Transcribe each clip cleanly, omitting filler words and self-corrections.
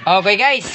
Okay guys,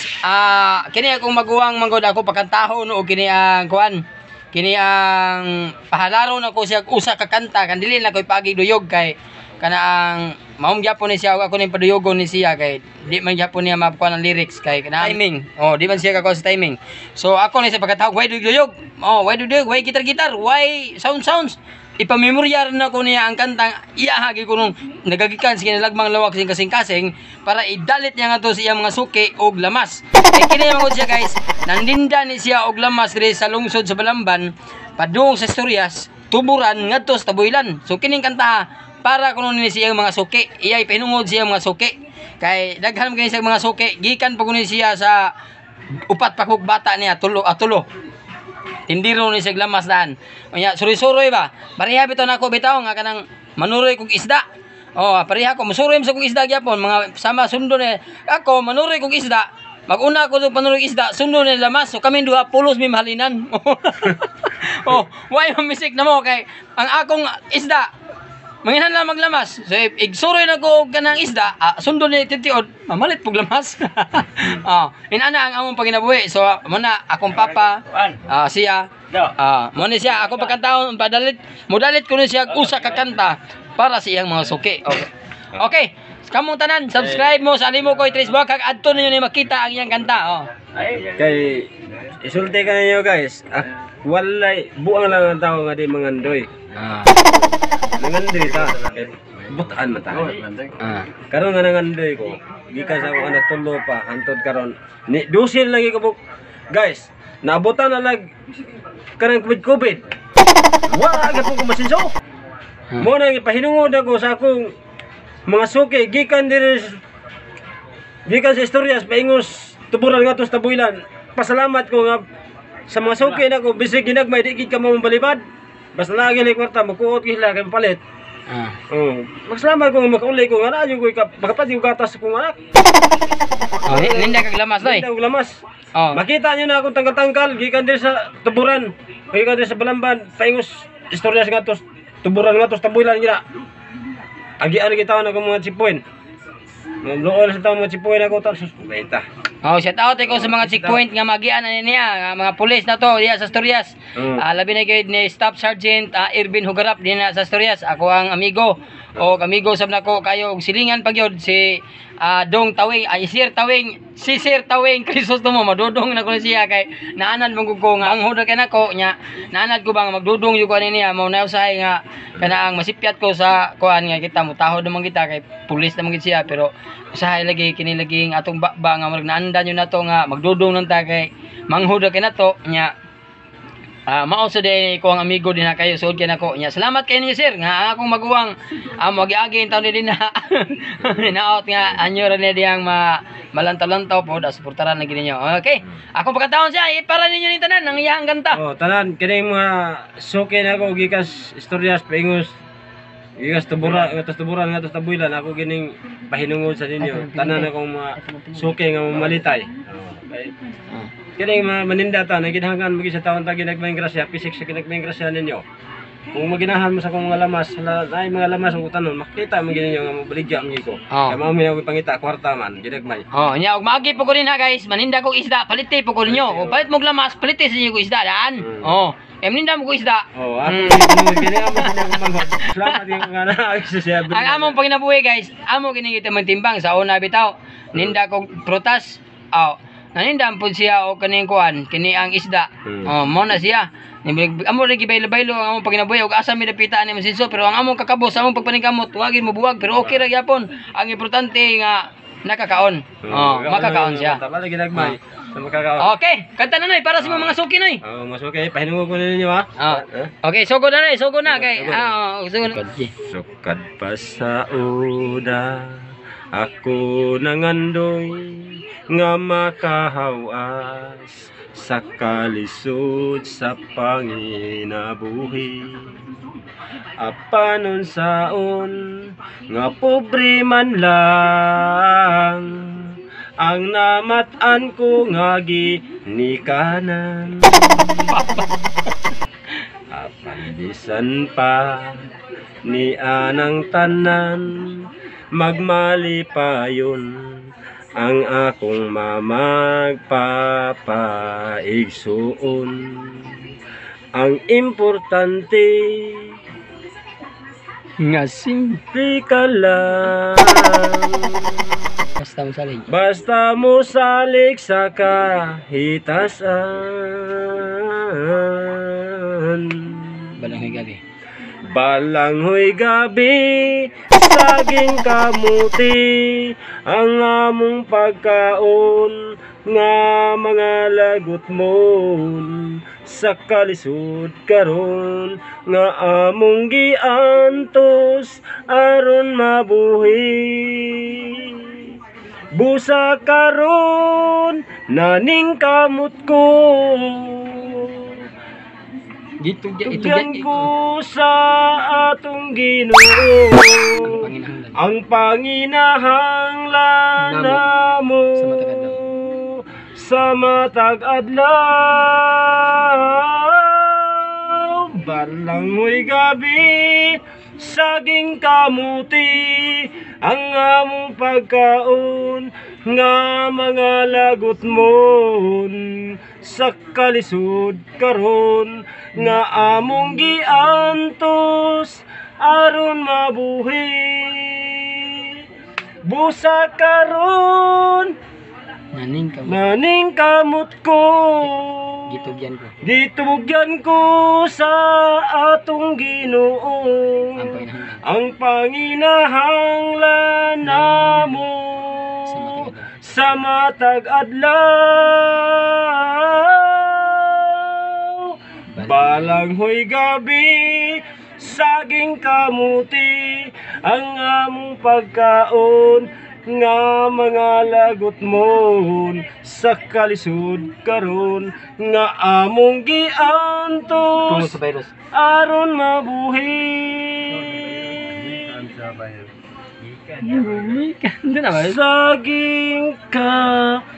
kini akong maguwang manggod ako pagkantahon o kini ang kuan. Kini ang pahalaron ako siya usa ka kanta kan dili na koy pagiduyog kay kana ang maong gyapon ni siya ako ning paduyogon ni siya kay di man gyapon niya makuha ng lyrics kay kana timing. Oh, di man siya kakuha sa timing. So ako ni sa pagkatawag why duyog. Oh, why duyog, why gitar, why sounds. Ipamemorya rin ako niya ang kantang iyahagi ko nung nagagikan sa kinalagmang lawak sing kasing-kasing para idalit niya nga to siya mga suki og lamas. Kay kini mo siya guys, nandinda ni siya og lamas diri sa lungsod sa Balamban, padung sa Asturias, tuburan ngadto sa Tabuilan. So kining kanta para kuno ni siya mga suki, iyay pinungod siya mga suki. Kay daghan kini siya mga suki, gikan pa kuno siya sa upat pa kog bata niya tulo. Tindiro ni siya lamas daan. Unya suri-suroy ba? Pareha bitaw nako bitaw nga kanang manuroy kog isda. Oh, pareha ko musuroy sa kog isda gyapon mga sama sundo ni ako manuroy kog isda. Maguna ko sa panuroy isda, sundo ni lamas. So kami duha pulos mi mahalinan. Oh, why misik na mo kay ang akong isda manginhan lang maglamas. So igsuroy na ko kanang isda, sundo ni titiod, mamalit pug lamas. Inana ang among paginabuhi. So muna akong papa, siya, mo ni siya ako pagkantaon modalit ko ni siya usa ka kanta para sa iyang mga suki. Okay. Kamong tanan, subscribe mo sa Alimo Koy Trisbua kag adto ninyo ni makita ang iyang kanta. Kay isulti ka ninyo guys. Walay buang lang ang tao nga di mangandoy. Nangandoy ta. Butaan man ta. Karon nga nangandoy ko. Gikan sa akong anak tulo pa hantod karon. Ni dusil lagi ko guys. Naabutan na lag kanang COVID. Wala gyud ko masinso. Mo nang ipahinungod ako sa akong mga suki gikan sa Asturias paingos tuburan nga to sa Tabuilan. Pasalamat ko nga sa mga suki nako bisig ginagmay di gid ka mambalibad. Basta lagi ni kwarta magkuot sila kay palit. Magsalamat ko nga makauli ko nga na ko makapati ko gatas ko anak. Ninda kag lamas doy. Ninda kag lamas. Makita niyo na akong tangkal-tangkal gikan din sa tuburan. Gikan din sa Balamban paingos Asturias nga to tuburan nga to sa Tabuilan gina. Agian kita na ko mga checkpoint. Doon sa tao mga checkpoint ako tapos benta. Shout out ko sa mga checkpoint nga magian niya, mga pulis na to diya sa Asturias. Labi na gyud ni Staff Sergeant Irvin Hugarap din sa Asturias. Ako ang amigo sab nako kayo og silingan pagyod si Dong Tawing, si Sir Tawing Crisostomo madudong na ko siya kay naanad man ko nga ang huda kay nako nya naanad ko bang magdudong yung kuan niya mao na usahay nga kana ang masipyat ko sa kuan nga kita mo tahod naman kita kay pulis naman gid siya pero usahay lagi kini laging atong bakba nga naandan yun nato nga magdudong nang ta kay manghuda kay nato nya mao sa day ko ang amigo din na kayo suod kay nako nya salamat kay ninyo sir nga akong maguwang magiagi taon din na naot nga anyo ra ni diyang malantaw-lantaw po da suportaran na gid ninyo. Okay, ako pagkataon siya para ninyo ni tanan ang iyang kanta. Tanan kini mga suki nako gikas Asturias paingos gikas tuburan nga to Tabuilan ako gining pahinungod sa ninyo tanan akong mga suki nga mamalitay. Kini maninda ta naginahangan mo sa taon ta ginagmayng grasya pisik sa ginagmayng grasya ninyo. Kung maginahan mo sa akong mga lamas, ay mga lamas ang tanon makita mo gininyo nga mabaligya mi ko. Kay mao mi pangita kwarta man ginagmay. Nya og maagi po ko din ha guys, maninda ko isda, paliti po ko ninyo. O palit mo lamas, paliti sa inyo ko isda daan. Maninda mo ko isda. Salamat yung nga na siya. Ang among paginabuhi guys, amo gini kita magtimbang sa una bitaw. Ninda ko prutas. Nanindam pud siya o kaning kuan kini ang isda. Mo na siya. Amo ra gibay-baylo ang among paginabuhi og asa mi dapita ani masinso pero ang among kakabos among pagpaningkamot wagin mo buwag pero okay ra gyapon. Ang importante nga nakakaon. Makakaon siya. Tama ginagmay. Okay, kanta na noy para sa mga suki noy. Mas okay pahinungod ko ninyo ha. Okay, sugo na kay Sukad pa sa una ako nangandoy nga makahawas sa kalisod sa panginabuhi apanon saon nga pobre man lang ang namatan ko nga ginikanan apan bisan pa ni anang tanan magmali pa yun ang akong mamagpapaigsuon. Ang importante Nga simple. di ka lang, Basta mo salig. basta mo salik sa kahitasan. Balanghoy gabi. Balanghoy gabi, saging kamuti, ang among pagkaon nga mga lagot mo sa kalisod karon nga among giantos aron mabuhi. Busa karon naning kamot ko, tugyan ko sa atong Ginoo ang panginahanglan namo sa matag adlaw. Balanghoy gabi, saging kamuti, ang among pagkaon nga mga lagot mon sa kalisod karon nga among giantos aron mabuhi. Busa karon naning kamot ko, gitugyan ko sa atong Ginoo ang panginahanglan namo sa matag adlaw. Balanghoy gabi, saging kamuti, ang among pagkaon nga mga lagot mon sa kalisod karon nga among giantos aron mabuhi. Saging kamuti.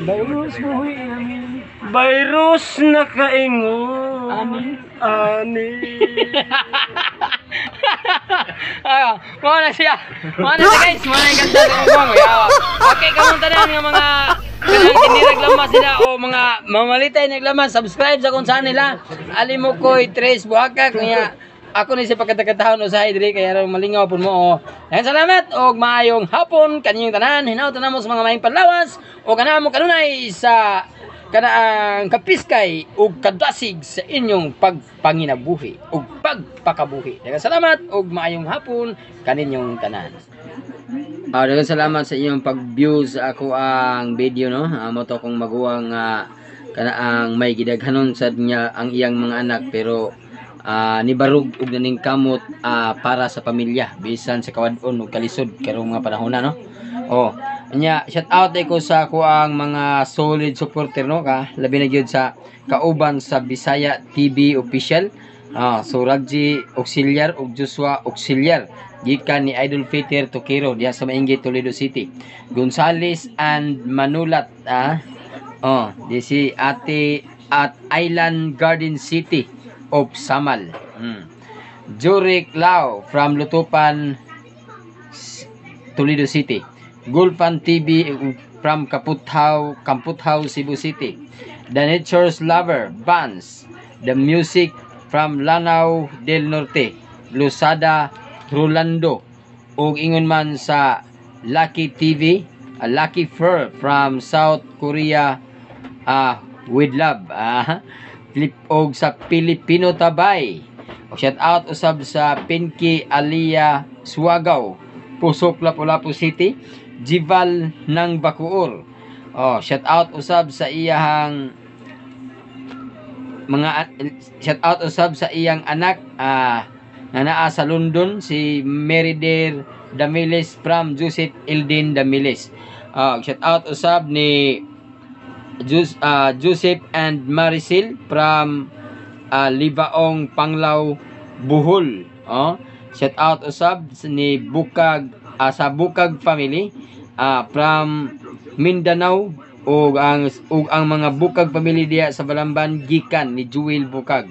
Virus buhi amin. Virus na kaingon. Amin. Ani. Mo na siya. Mo na guys, mo na yung ganda ng ubang. Okay, kamunta na ng mga kanang hindi naglamas sila o mga mamalitay naglamas. Subscribe sa kung saan nila. Alimo ko'y Tres Buhaka. Kaya ako ni si pagkatakatahon usahay diri kaya raw malingaw pud mo. Daghang salamat og maayong hapon kaninyong tanan. Hinaut na mo sa mga maayong panlawas o kanamo kanunay sa kanaang kapiskay ug kadasig sa inyong pagpanginabuhi ug pagpakabuhi. Daghang salamat og maayong hapon kaninyong tanan. Daghang salamat sa inyong pag-view sa ako ang video no. Mo to kong maguwang kanaang may gidaghanon sad niya ang iyang mga anak pero nibarug ug naning kamot para sa pamilya bisan sa kawadon ug kalisod karong mga panahon na no. Nya shout out ko sa ako ang mga solid supporter no ka labi na gyud sa kauban sa Bisaya TV official. So Ragji Auxiliar ug Joshua Auxiliar gikan ni Idol Peter Tokiro diha sa Maingi Toledo City. Gonzales and Manulat di si ate at Island Garden City of Samal. Jurek Lao from Lutupan Toledo City. Gulpan TV from Kamputhaw Cebu City. The Nature's Lover Vans. The Music from Lanao del Norte, Lusada Rolando. Ug ingon man sa Lucky TV, Lucky Fur from South Korea with love. Flip og sa Pilipino Tabay. Shout out usab sa Pinky Alia Suagaw, Pusok Lapu-Lapu City, Jival ng Bacoor. Shout out usab sa iyang shout out usab sa iyang anak na naa sa London si Merider Damiles from Joseph Eldin Damiles. Shout out usab ni Joseph and Maricel from Libaong Panglao Bohol. Shout out usab ni Bukag sa Bukag family from Mindanao ug ang mga Bukag family diya sa Balamban gikan ni Jewel Bukag.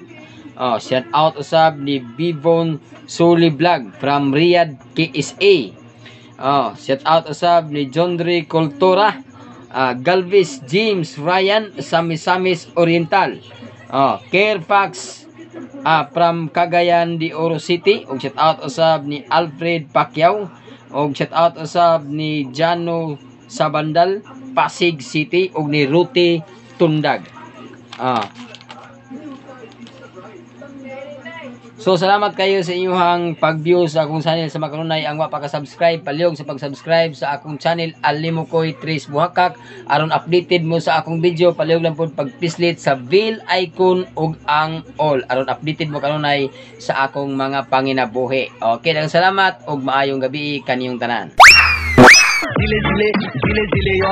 Oh, shout out usab ni Bivon Suli Vlog from Riyadh, KSA. Oh, shout out usab ni Jondre Cultura, Galvis James Ryan sa Misamis Oriental. Oh, Carefax from Cagayan de Oro City. Og shout out usab ni Alfred Pacquiao. Og shout out usab ni Jano Sabandal, Pasig City. Og ni Ruti Tundag. So salamat kayo sa inyong pag-view sa akong channel. Sa makanunay ang wa pa ka-subscribe, palihog sa pag-subscribe sa akong channel Alimukoy Tris Buhakak. Aron updated mo sa akong video, palihog lang pod pag-pislit sa bell icon ug ang all. Aron updated mo kanunay sa akong mga panginabuhi. Okay, lang salamat ug maayong gabi kaniyong tanan. Dile, dile, dile, dile, yo,